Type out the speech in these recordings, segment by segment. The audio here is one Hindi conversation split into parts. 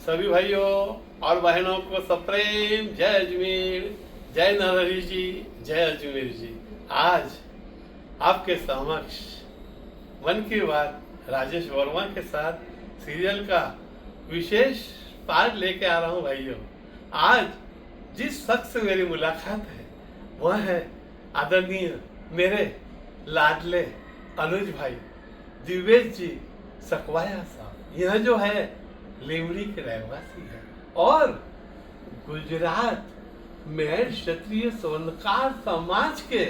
सभी भाइयों और बहनों को सप्रेम जय अजमेर, जय नरहरि जी, जय अजमेर जी। आज आपके समक्ष मन की बात राजेश वर्मा के साथ सीरियल का विशेष पार्ट लेके आ रहा हूँ भाइयों। आज जिस शख्स से मेरी मुलाकात है वह है आदरणीय मेरे लाडले अनुज भाई दिवेश जी सकवाया साहब। यह जो है लिमड़ी के रहवासी है और गुजरात में क्षत्रिय स्वर्णकार समाज के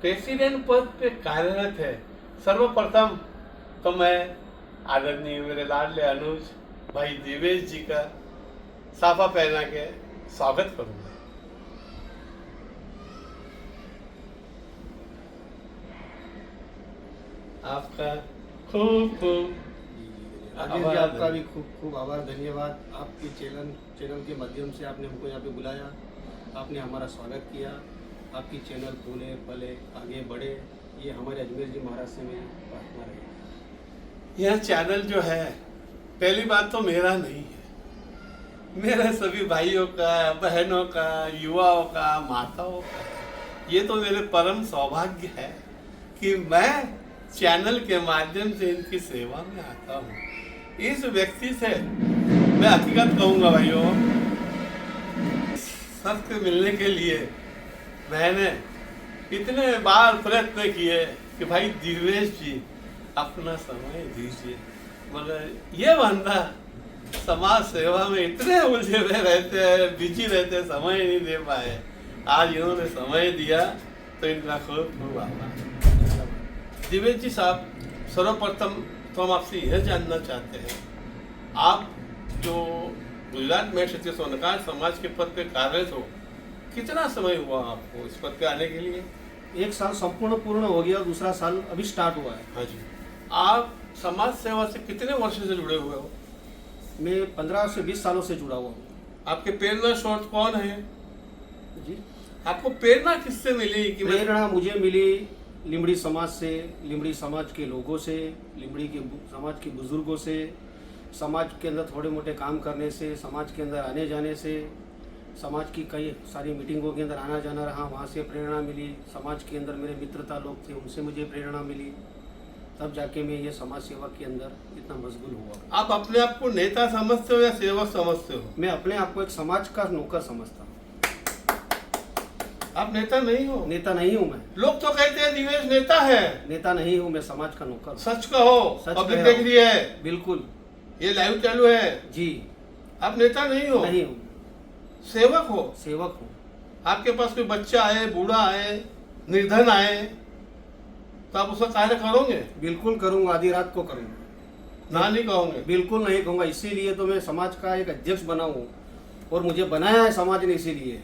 प्रेसिडेंट पद पे कार्यरत है। सर्वप्रथम तो मैं आदरणीय मेरे लाडले अनुज भाई दिवेश जी का साफा पहना के स्वागत करूंगा। आपका खूब खूब राजेश जी, आपका भी खूब खूब आभार, धन्यवाद। आपके चैनल के माध्यम से आपने हमको यहाँ पे बुलाया, आपने हमारा स्वागत किया। आपकी चैनल फूले फले आगे बढ़े, ये हमारे अजमेर जी महाराज से मेरी प्रार्थना रही। यह चैनल जो है पहली बात तो मेरा नहीं है, मेरे सभी भाइयों का, बहनों का, युवाओं का, माताओं का। ये तो मेरे परम सौभाग्य है कि मैं चैनल के माध्यम से इनकी सेवा में आता हूँ। इस व्यक्ति से मैं हकीकत कहूँगा भाइयों, सबसे मिलने के लिए मैंने इतने बार प्रयत्न किए कि भाई दिवेश जी अपना समय दीजिए, मगर ये बंदा समाज सेवा में इतने उलझे हुए रहते हैं, बिजी रहते हैं, समय नहीं दे पाए। आज इन्होंने समय दिया तो इनका खूब खूब आभार। दिवेश जी साहब, सर्वप्रथम तो हम आपसे यह जानना चाहते हैं, आप जो गुजरात में क्षत्रिय स्वर्णकार समाज के पद पे कार्यरत हो, कितना समय हुआ आपको इस पद पे आने के लिए? 1 साल संपूर्ण पूर्ण हो गया, दूसरा साल अभी स्टार्ट हुआ है। हाँ जी। आप समाज सेवा से कितने वर्ष से जुड़े हुए हो? मैं 15 से 20 सालों से जुड़ा हुआ हूँ। आपके प्रेरणा स्रोत कौन है जी, आपको प्रेरणा किससे मिली कि प्रेरणा मुझे मिली लिमड़ी समाज से, लिमड़ी समाज के लोगों से, लिमड़ी के समाज के बुजुर्गों से, समाज के अंदर थोड़े मोटे काम करने से, समाज के अंदर आने जाने से, समाज की कई सारी मीटिंगों के अंदर आना जाना रहा, वहाँ से प्रेरणा मिली। समाज के अंदर मेरे मित्रता लोग थे, उनसे मुझे प्रेरणा मिली, तब जाके मैं ये समाज सेवा के अंदर इतना मशगूल हुआ। आप अपने आप को नेता समझते हो या सेवक समझते हो? मैं अपने आप को एक समाज का नौकर समझता हूँ। आप नेता नहीं हो? नेता नहीं हूँ मैं। लोग तो कहते हैं दिवेश नेता है। नेता नहीं हूँ मैं, समाज का नौकर हूँ। सच कहो, सच पब्लिक कह देख रहा रही है, बिल्कुल। ये लाइव चालू है जी, आप नेता नहीं हो? नहीं हूँ, सेवक हो। सेवक हूँ। आपके पास कोई बच्चा आए, बूढ़ा आए, निर्धन आए तो आप उसका कार्य करोगे? बिल्कुल करूँगा, आधी रात को करूँगा। ना नहीं कहोगे? बिल्कुल नहीं कहूँगा। इसीलिए तो मैं समाज का एक अध्यक्ष बना हूँ और मुझे बनाया है समाज ने इसीलिए।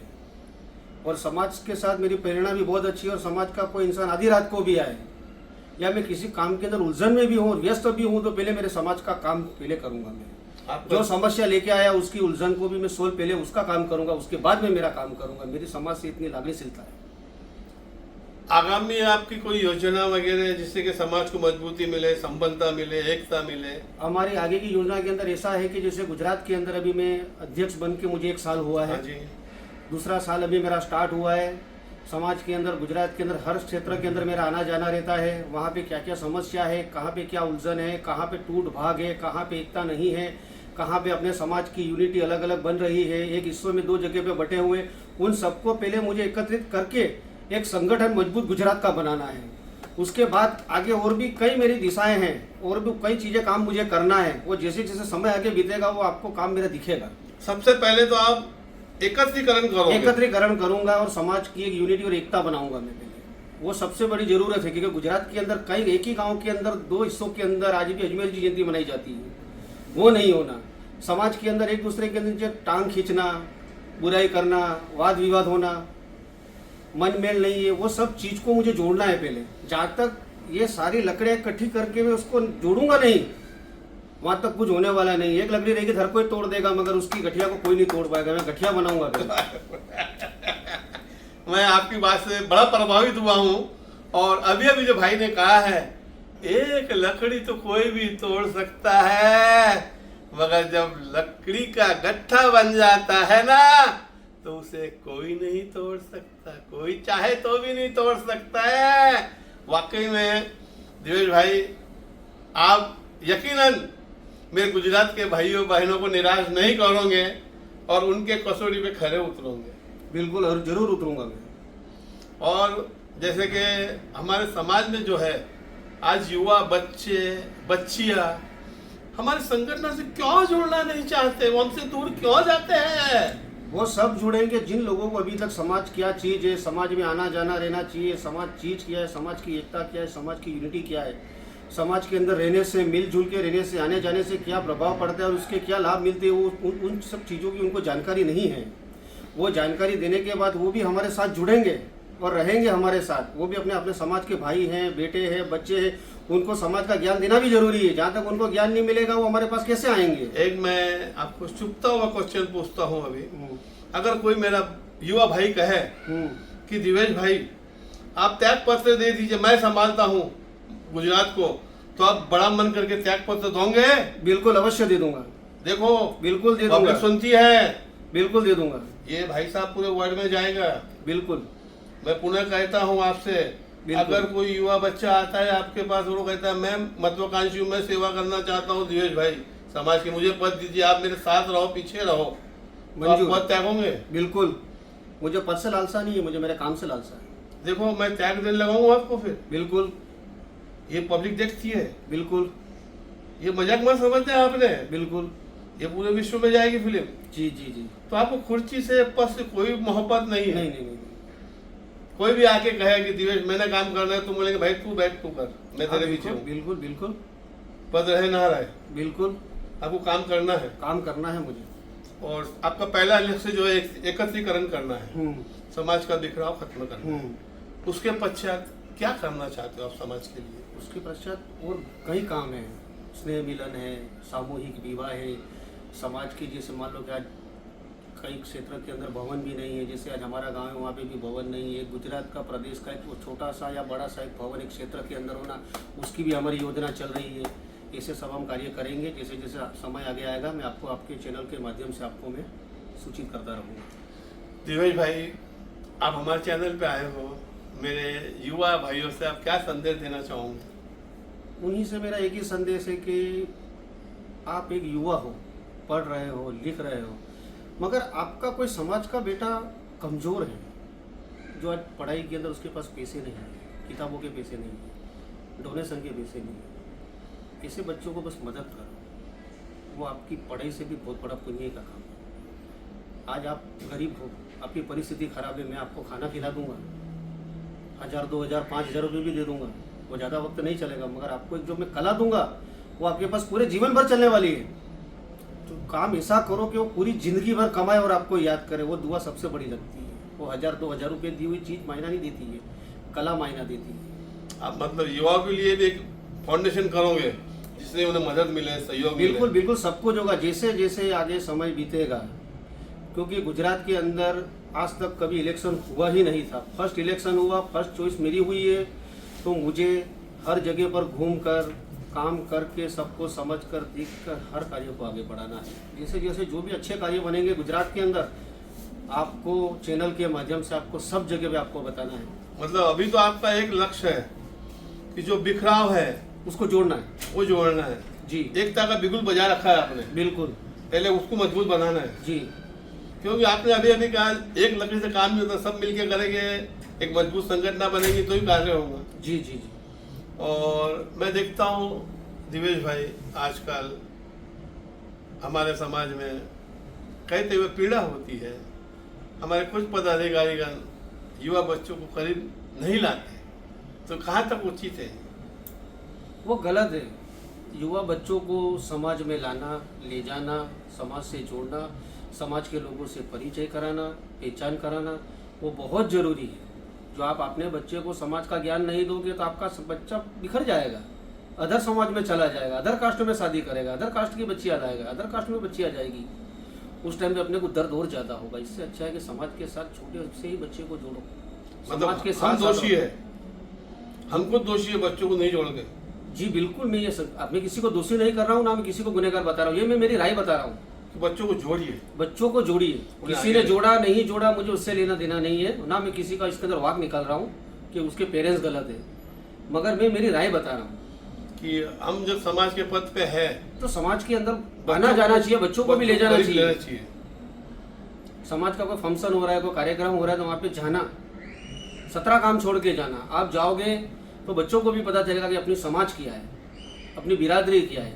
और समाज के साथ मेरी प्रेरणा भी बहुत अच्छी है। और समाज का कोई इंसान आधी रात को भी आए या मैं किसी काम के अंदर उलझन में भी हूँ, व्यस्त भी हूँ, तो पहले मेरे समाज का काम पहले करूँगा। मैं जो समस्या लेके आया उसकी उलझन को भी मैं सोल्व पहले उसका काम करूँगा, उसके बाद में मेरा काम करूँगा। मेरी समाज से इतनी लागणीशीलता है। आगामी आपकी कोई योजना वगैरह जिससे कि समाज को मजबूती मिले, संबंधता मिले, एकता मिले? हमारी आगे की योजना के अंदर ऐसा है कि जैसे गुजरात के अंदर अभी मैं अध्यक्ष बन के मुझे 1 साल हुआ है। हाँ जी। दूसरा साल अभी मेरा स्टार्ट हुआ है। समाज के अंदर, गुजरात के अंदर हर क्षेत्र के अंदर मेरा आना जाना रहता है। वहाँ पे क्या क्या समस्या है, कहाँ पे क्या उलझन है, कहाँ पे टूट भाग है, कहाँ पे एकता नहीं है, कहाँ पे अपने समाज की यूनिटी अलग अलग बन रही है, एक हिस्सों में 2 जगह पे बटे हुए, उन सबको पहले मुझे एकत्रित करके एक संगठन मजबूत गुजरात का बनाना है। उसके बाद आगे और भी कई मेरी दिशाएं हैं, और भी कई चीज़ें काम मुझे करना है। वो जैसे जैसे समय आगे बीतेगा वो आपको काम मेरा दिखेगा। सबसे पहले तो आप एकत्रीकरण करोगे? एकत्रीकरण करूंगा और समाज की एक यूनिटी और एकता बनाऊंगा मैं पहले। वो सबसे बड़ी जरूरत है, क्योंकि गुजरात के अंदर कई एक ही गांव के अंदर 2 हिस्सों के अंदर आज भी अजमेर जी जयंती मनाई जाती है। वो नहीं होना। समाज के अंदर एक दूसरे के अंदर टांग खींचना, बुराई करना, वाद विवाद होना, मन मेल नहीं है, वो सब चीज को मुझे जोड़ना है पहले। जहाँ तक ये सारी लकड़ियाँ इकट्ठी करके मैं उसको जोड़ूंगा नहीं, वहाँ तक कुछ होने वाला नहीं। एक लकड़ी रहेगी, हर कोई तोड़ देगा, मगर उसकी गठिया को कोई नहीं तोड़ पाएगा। मैं गठिया बनाऊंगा मैं आपकी बात से बड़ा प्रभावित हुआ हूँ। और अभी अभी जो भाई ने कहा है, एक लकड़ी तो कोई भी तोड़ सकता है, मगर मगर जब लकड़ी का गट्ठा बन जाता है ना तो उसे कोई नहीं तोड़ सकता, कोई चाहे तो भी नहीं तोड़ सकता है। वाकई में दिवेश भाई आप यकीनन मेरे गुजरात के भाइयों बहनों को निराश नहीं करोगे और उनके कसौटी पे खरे उतरोगे। बिल्कुल, और जरूर उतरूंगा मैं। और जैसे कि हमारे समाज में जो है आज युवा बच्चे बच्चियां हमारे संगठन से क्यों जुड़ना नहीं चाहते, वो हमसे दूर क्यों जाते हैं? वो सब जुड़ेंगे जिन लोगों को अभी तक समाज क्या चीज़ है, समाज में आना जाना रहना चाहिए, समाज चीज़ क्या है, समाज की एकता क्या है, समाज की यूनिटी क्या है, समाज के अंदर रहने से, मिलजुल के रहने से, आने जाने से क्या प्रभाव पड़ता है और उसके क्या लाभ मिलते हैं, वो उन सब चीज़ों की उनको जानकारी नहीं है। वो जानकारी देने के बाद वो भी हमारे साथ जुड़ेंगे और रहेंगे हमारे साथ। वो भी अपने अपने समाज के भाई हैं, बेटे हैं, बच्चे हैं, उनको समाज का ज्ञान देना भी जरूरी है। जहाँ तक उनको ज्ञान नहीं मिलेगा वो हमारे पास कैसे आएंगे? एक मैं आपको चुपता हुआ क्वेश्चन पूछता हूँ अभी। अगर कोई मेरा युवा भाई कहे कि दिवेश भाई आप त्याग पत्र दे दीजिए, मैं संभालता हूँ गुजरात को, तो आप बड़ा मन करके त्याग पत्र दोगे? बिल्कुल, अवश्य दे दूंगा। देखो बिल्कुल दे दूंगा, सुनती है। बिल्कुल दे दूंगा। ये भाई साहब पूरे वर्ल्ड में जाएगा। बिल्कुल, मैं पुनः कहता हूँ आपसे, अगर कोई युवा बच्चा आता है आपके पास, वो कहता है मैं महत्वाकांक्षी हूँ, मैं सेवा करना चाहता हूँ दिवेश भाई समाज के, मुझे पद दीजिए, आप मेरे साथ रहो, पीछे रहो, तो आप पद त्यागोगे? बिल्कुल, मुझे पद से लालसा नहीं है, मुझे मेरे काम से लालसा है। देखो मैं त्याग देने लगाऊंगा आपको फिर। बिल्कुल, ये पब्लिक देखती है। बिल्कुल, ये मजाक मत समझते हैं आपने। बिल्कुल, ये पूरे विश्व में जाएगी फिल्म। जी जी जी। तो आपको खुर्ची से पद से कोई मोहब्बत नहीं है। नहीं नहीं नहीं। कोई भी आके कहे कि दिवेश मैंने काम करना है, तुम बोलेंगे भाई तू बैठ, तू कर, मैं तेरे पीछे हूँ। बिल्कुल बिल्कुल, पद रहे ना रहे, बिल्कुल आपको काम करना है। काम करना है मुझे। और आपका पहला लक्ष्य जो है एकत्रीकरण करना है, समाज का बिखराव खत्म करना है। उसके पश्चात क्या करना चाहते हो आप समाज के लिए? उसके पश्चात और कई काम है, स्नेह मिलन है, सामूहिक विवाह है, समाज की जैसे मान लो कि आज कई क्षेत्र के अंदर भवन भी नहीं है, जैसे आज हमारा गांव है वहाँ पे भी भवन नहीं है। गुजरात का प्रदेश का एक छोटा सा या बड़ा सा एक भवन एक क्षेत्र के अंदर होना, उसकी भी हमारी योजना चल रही है। ऐसे सब हम कार्य करेंगे। जैसे जैसे समय आगे आएगा मैं आपको आपके चैनल के माध्यम से आपको मैं सूचित करता रहूँगा। दिवेश भाई आप हमारे चैनल पे आए हो, मेरे युवा भाइयों से आप क्या संदेश देना चाहोगे? उन्हीं से मेरा एक ही संदेश है कि आप एक युवा हो, पढ़ रहे हो, लिख रहे हो, मगर आपका कोई समाज का बेटा कमज़ोर है, जो आज पढ़ाई के अंदर उसके पास पैसे नहीं है, किताबों के पैसे नहीं है, डोनेशन के पैसे नहीं है, ऐसे बच्चों को बस मदद करो। वो आपकी पढ़ाई से भी बहुत बड़ा पुण्य का काम है। आज आप गरीब हो, आपकी परिस्थिति खराब है, मैं आपको खाना खिला दूंगा, 1000, 2000, 5000 रुपये भी दे दूंगा, वो ज़्यादा वक्त नहीं चलेगा, मगर आपको एक जो मैं कला दूंगा वो आपके पास पूरे जीवन भर चलने वाली है। तो काम ऐसा करो कि वो पूरी जिंदगी भर कमाए और आपको याद करे, वो दुआ सबसे बड़ी लगती है। वो 1000, 2000 रुपये दी हुई चीज़ मायना नहीं देती है, कला मायना देती है। आप मतलब युवाओं के लिए भी एक फाउंडेशन करोगे जिससे उन्हें मदद मिले, सहयोग मिले? बिल्कुल बिल्कुल, सब कुछ होगा जैसे जैसे आगे समय बीतेगा, क्योंकि गुजरात के अंदर आज तक कभी इलेक्शन हुआ ही नहीं था। फर्स्ट इलेक्शन हुआ, फर्स्ट चॉइस मेरी हुई है, तो मुझे हर जगह पर घूमकर काम करके सबको समझकर देखकर हर कार्य को आगे बढ़ाना है। जैसे जैसे जो भी अच्छे कार्य बनेंगे गुजरात के अंदर, आपको चैनल के माध्यम से आपको सब जगह पे आपको बताना है। मतलब अभी तो आपका एक लक्ष्य है कि जो बिखराव है उसको जोड़ना है, वो जोड़ना है जी। एकता का बिगुल बजा रखा है आपने, बिल्कुल, पहले उसको मजबूत बनाना है जी। क्योंकि आपने अभी अभी कहा एक लकड़ी से काम नहीं होता, सब मिलके करेंगे, एक मजबूत संगठन बनेगी तो ही कार्य होगा। जी जी जी। और मैं देखता हूँ दिवेश भाई आजकल हमारे समाज में कहते हुए पीड़ा होती है, हमारे कुछ पदाधिकारीगण युवा बच्चों को करीब नहीं लाते, तो कहाँ तक उचित है? वो गलत है। युवा बच्चों को समाज में लाना, ले जाना, समाज से जोड़ना, समाज के लोगों से परिचय कराना, पहचान कराना, वो बहुत ज़रूरी है। जो आप अपने बच्चे को समाज का ज्ञान नहीं दोगे तो आपका बच्चा बिखर जाएगा, अदर समाज में चला जाएगा, अदर कास्ट में शादी करेगा, अदर कास्ट की बच्ची आ जाएगा, अदर कास्ट में बच्ची आ जाएगी, उस टाइम पे अपने को दर्द और ज़्यादा होगा। इससे अच्छा है कि समाज के साथ छोटे से ही बच्चे को जोड़ो, समाज के साथ। दोषी है, हम खुद दोषी है बच्चों को नहीं जोड़ के। जी बिल्कुल, मैं किसी को दोषी नहीं कर रहा हूँ, ना मैं किसी को गुनहगार बता रहा हूँ, ये मैं मेरी राय बता रहा हूँ। तो बच्चों को जोड़िए। बच्चों को जोड़िए, उन्हें किसी आगे ने जोड़ा नहीं जोड़ा मुझे उससे लेना देना नहीं है, ना मैं किसी का इसके अंदर वाक निकाल रहा हूँ कि उसके पेरेंट्स गलत है, मगर मैं मेरी राय बता रहा हूँ कि हम जब समाज के पद पे है तो समाज के अंदर आना जाना चाहिए, बच्चों को भी ले जाना चाहिए। समाज का कोई फंक्शन हो रहा है, कोई कार्यक्रम हो रहा है तो वहाँ पे जाना, 17 काम छोड़ के जाना। आप जाओगे तो बच्चों को भी पता चलेगा कि अपनी समाज क्या है, अपनी बिरादरी क्या है,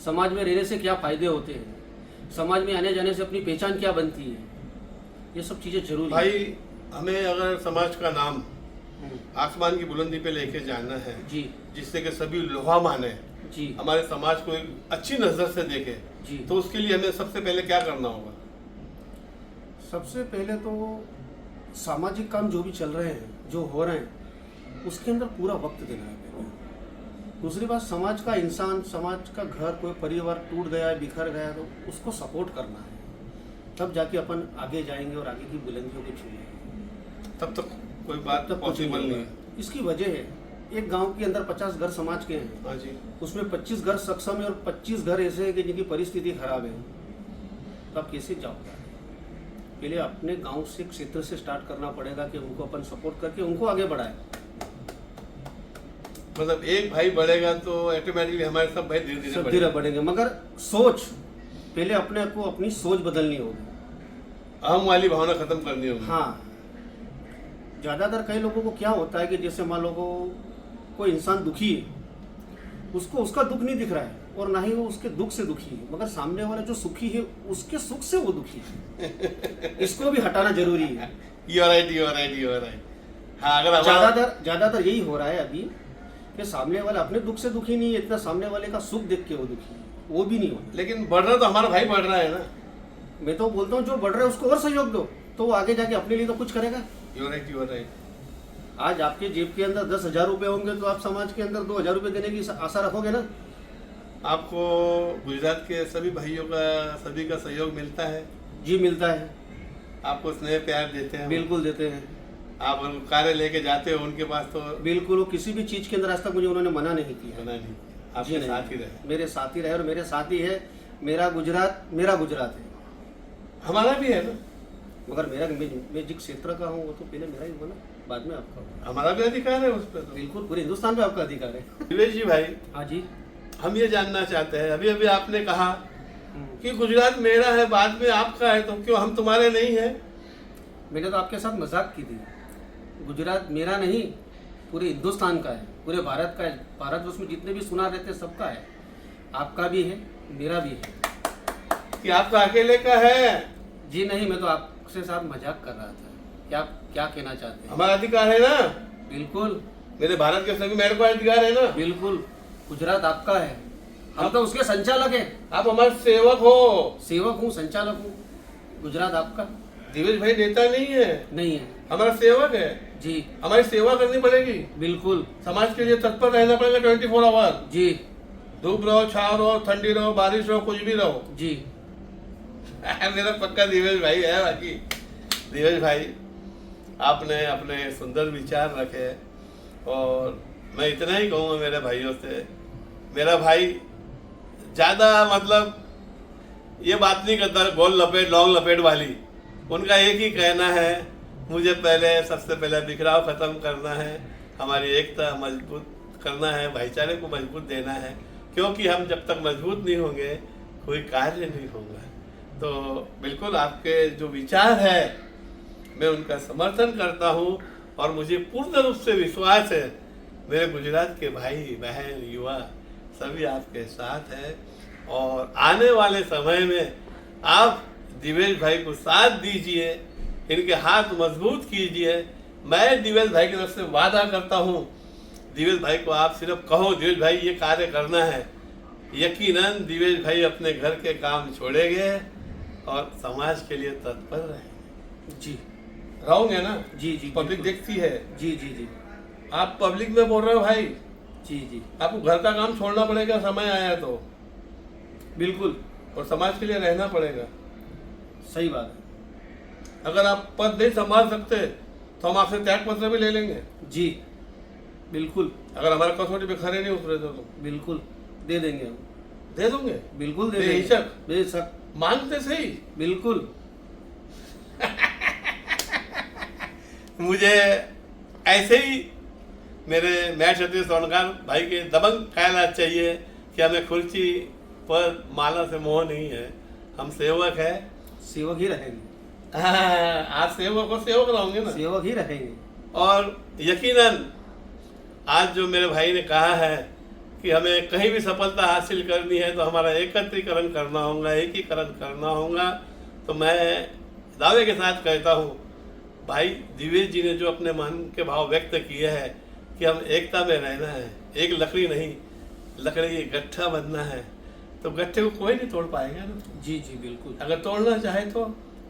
समाज में रहने से क्या फायदे होते हैं, समाज में आने जाने से अपनी पहचान क्या बनती है, ये सब चीज़ें जरूरी है। भाई हमें अगर समाज का नाम आसमान की बुलंदी पे लेके जाना है जी जिससे कि सभी लोहा माने, जी हमारे समाज को एक अच्छी नजर से देखे, जी। तो उसके लिए हमें सबसे पहले क्या करना होगा? सबसे पहले तो सामाजिक काम जो भी चल रहे हैं, जो हो रहे हैं, उसके अंदर पूरा वक्त देना है पहले। दूसरी बात, समाज का इंसान, समाज का घर, कोई परिवार टूट गया है, बिखर गया है, तो उसको सपोर्ट करना है, तब जाके अपन आगे जाएंगे और आगे की बुलंदियों को छूएंगे। तब तक कोई बात तब कुछ पॉसिबल नहीं है। होगा। इसकी वजह है, एक गांव के अंदर 50 घर समाज के हैं, हाँ जी। उसमें 25 घर सक्षम है और 25 घर ऐसे हैं कि जिनकी परिस्थिति खराब है, तो आप कैसे जाओगे? पहले अपने गांव से, क्षेत्र से स्टार्ट करना पड़ेगा कि उनको अपन सपोर्ट करके उनको आगे बढ़ाएं। मतलब एक भाई बढ़ेगा तो ऑटोमेटिकली हमारे सब भाई धीरे धीरे सब बढ़ेंगे। धीरे बढ़ेंगे, मगर सोच पहले अपने को, अपनी सोच बदलनी होगी, अहम वाली भावना खत्म करनी होगी। हाँ। ज़्यादातर कई लोगों को क्या होता है कि जैसे मान लो कोई इंसान दुखी है, उसको उसका दुख नहीं दिख रहा है और ना ही वो उसके दुख से दुखी है, मगर सामने वाला जो सुखी है उसके सुख से वो दुखी है। इसको भी हटाना जरूरी है। You are right, you are right, you are right. हाँ, अगर हमारा ज़्यादातर यही हो रहा है अभी कि सामने वाला अपने दुख से दुखी नहीं है, इतना सामने वाले का सुख देख के वो दुखी है, वो भी नहीं होना। लेकिन बढ़ रहा तो हमारा भाई बढ़ रहा है ना। मैं तो बोलता हूँ जो बढ़ रहा है उसको और सहयोग दो, तो वो आगे जाके अपने लिए तो कुछ करेगा। You are right, you are right. आज आपके जेब के अंदर 10,000 रुपये होंगे तो आप समाज के अंदर 2,000 रुपये देने की आशा रखोगे ना। आपको गुजरात के सभी भाइयों का, सभी का सहयोग मिलता है? जी मिलता है, आपको स्नेह प्यार देते हैं? बिल्कुल देते हैं। आप कार्य लेके जाते हो उनके पास तो? बिल्कुल, वो किसी भी चीज़ के अंदर आज तक मुझे उन्होंने मना नहीं किया। मना नहीं, जी आपके नहीं, साथ ही रहे। मेरे साथ ही रहे और मेरे साथ ही है। मेरा गुजरात है, हमारा भी है ना, मगर मैं जिस क्षेत्र का हूँ वो तो पहले मेरा ही हुआ ना, बाद में आपका हुआ। हमारा भी अधिकार है उस पर तो। बिल्कुल, पूरे हिंदुस्तान में आपका अधिकार है। दिवेश जी भाई, हाँ जी। हम ये जानना चाहते हैं, अभी अभी आपने कहा कि गुजरात मेरा है, बाद में आपका है, तो क्यों हम तुम्हारे नहीं है? मैंने तो आपके साथ मजाक की थी। गुजरात मेरा नहीं, पूरे हिंदुस्तान का है, पूरे भारत का है। भारतवर्ष में जितने भी सुना रहते हैं सबका है, आपका भी है, मेरा भी है। कि आपका अकेले का है? जी नहीं, मैं तो आपसे साथ मजाक कर रहा था। क्या कहना चाहते हैं? हमारा अधिकार है ना। बिल्कुल, मेरे भारत के सभी मेरे को अधिकार है ना। बिल्कुल, गुजरात आपका है, हम तो उसके संचालक हैं। आप हमारे सेवक हो। सेवक हूँ, संचालक हूँ। गुजरात आपका दिवेश भाई नेता नहीं है, नहीं है। हमारा सेवक है जी हमारी सेवा करनी पड़ेगी। बिल्कुल समाज के लिए तत्पर रहना पड़ेगा 24 आवर। जी धूप रहो, छाव रहो, ठंडी रहो, बारिश रहो, कुछ भी रहो। जी। मेरा पक्का दिवेश भाई है। बाकी दिवेश भाई, आपने अपने सुंदर विचार रखे और मैं इतना ही कहूँगा मेरे भाइयों से, मेरा भाई ज़्यादा मतलब ये बात नहीं करता गोल लपेट लॉन्ग लपेट वाली। उनका एक ही कहना है, मुझे पहले सबसे पहले बिखराव खत्म करना है, हमारी एकता मजबूत करना है, भाईचारे को मजबूत देना है, क्योंकि हम जब तक मजबूत नहीं होंगे कोई कार्य नहीं होगा। तो बिल्कुल आपके जो विचार है मैं उनका समर्थन करता हूँ और मुझे पूर्ण रूप से विश्वास है मेरे गुजरात के भाई बहन युवा सभी आपके साथ हैं और आने वाले समय में आप दिवेश भाई को साथ दीजिए, इनके हाथ मजबूत कीजिए। मैं दिवेश भाई की तरफ से वादा करता हूँ, दिवेश भाई को आप सिर्फ कहो दिवेश भाई ये कार्य करना है, यकीनन दिवेश भाई अपने घर के काम छोड़ेंगे और समाज के लिए तत्पर रहेंगे। जी रहोगे ना? जी जी, पब्लिक देखती है। जी जी जी आप पब्लिक में बोल रहे हो भाई, जी जी, आपको घर का काम छोड़ना पड़ेगा, समय आया तो, बिल्कुल और समाज के लिए रहना पड़ेगा। सही बात है। अगर आप पद नहीं संभाल सकते तो हम आपसे त्याग पत्र भी ले लेंगे। जी बिल्कुल अगर हमारे कसौटी पे खरे नहीं उतरे तो बिल्कुल दे देंगे हम, दे दोगे? बिल्कुल दे देंगे, बेशक। बेशक, मांगते सही। बिल्कुल। मुझे ऐसे ही मेरे मैट क्षत्रिय स्वर्णकार भाई के दबंग ख्याल चाहिए कि हमें खुर्ची पर माला से मोह नहीं है, हम सेवक है। सेवक ही रहेंगे, आज सेवक को सेवक रहोगे ना। सेवक ही रहेंगे। और यकीनन आज जो मेरे भाई ने कहा है कि हमें कहीं भी सफलता हासिल करनी है तो हमारा एकत्रीकरण करना होगा, एकीकरण करना होगा, तो मैं दावे के साथ कहता हूँ भाई दिवेश जी ने जो अपने मन के भाव व्यक्त किए हैं कि हम एकता में रहना है, एक लकड़ी नहीं, लकड़ी गट्ठा बनना है, तो गट्ठे को कोई नहीं तोड़ पाएगा ना। जी जी बिल्कुल। अगर तोड़ना चाहे तो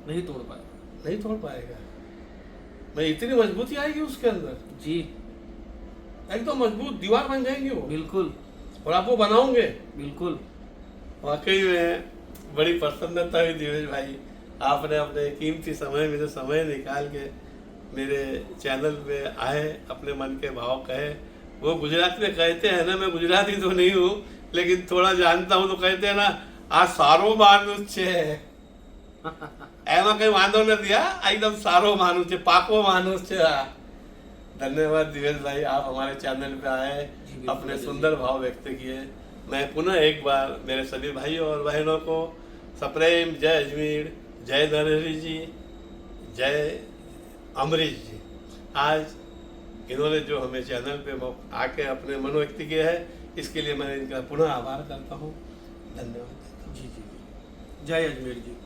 नहीं तोड़ पाएगा। नहीं तोड़ पाएगा। मैं इतनी मजबूती आएगी उसके अंदर, जी एकदम मजबूत दीवार बन जाएंगी वो। बिल्कुल और आप वो बनाओगे। बिल्कुल। वाकई में बड़ी प्रसन्नता हुई दिवेश भाई, आपने अपने कीमती समय में से समय निकाल के मेरे चैनल पे आए, अपने मन के भाव कहे। वो गुजराती में कहते हैं ना, मैं गुजराती तो नहीं हूँ लेकिन थोड़ा जानता हूँ, तो कहते हैं ना आ सारो मानुष छे। एमा कई वांधो नहीं, एकदम सारो मानुष छे, पाको मानुष छे। धन्यवाद दिवेश भाई, आप हमारे चैनल पे आए, अपने सुंदर भाव व्यक्त किए। मैं पुनः एक बार मेरे सभी भाइयों और बहनों को सप्रेम जय अजमेर, जय नरहरि जी, जय अमरीश जी। आज इन्होंने जो हमें चैनल पे आके अपने मन व्यक्त किए है, इसके लिए मैं इनका पुनः आभार करता हूँ। धन्यवाद। जी जी जय अजमेर जी।